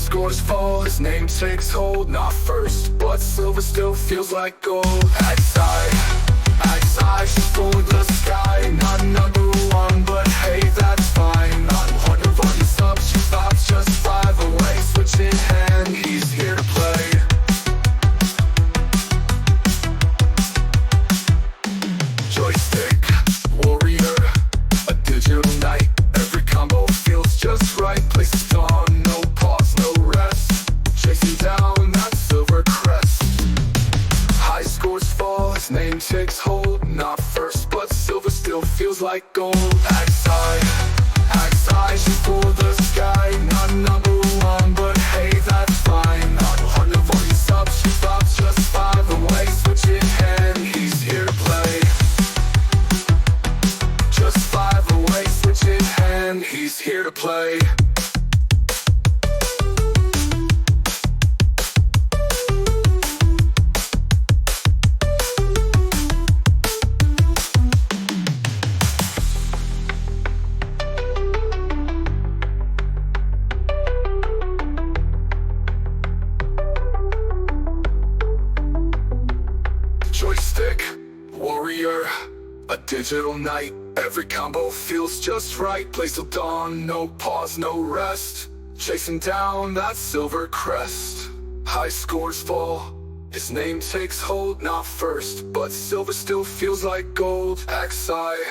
scores fall, his name takes hold. Not first, but silver still feels like gold. Axe-eye, she's pulling the sky. Not number one, but hey, that's fine. Not 140 subs, she thoughts just 5 away. Switch in hand, he's here to play. Joystick, warrior, a digital knight. Every combo feels just right. Places dawn, no pause, no rest. Chasing down that silver crest. High scores fall, his name takes hold. Not first, but silver still feels like gold. Axe-eye, she's for the sky. Not number one, but hey, that's fine. Not 140 subs, she thoughts just 5 away. Switch in hand, he's here to play. Just 5 away, switch in hand, he's here to play. Joystick, warrior, a digital knight. Every combo feels just right. Plays till dawn, no pause, no rest. Chasing down that silver crest. High scores fall, his name takes hold. Not first, but silver still feels like gold. Axe-eye,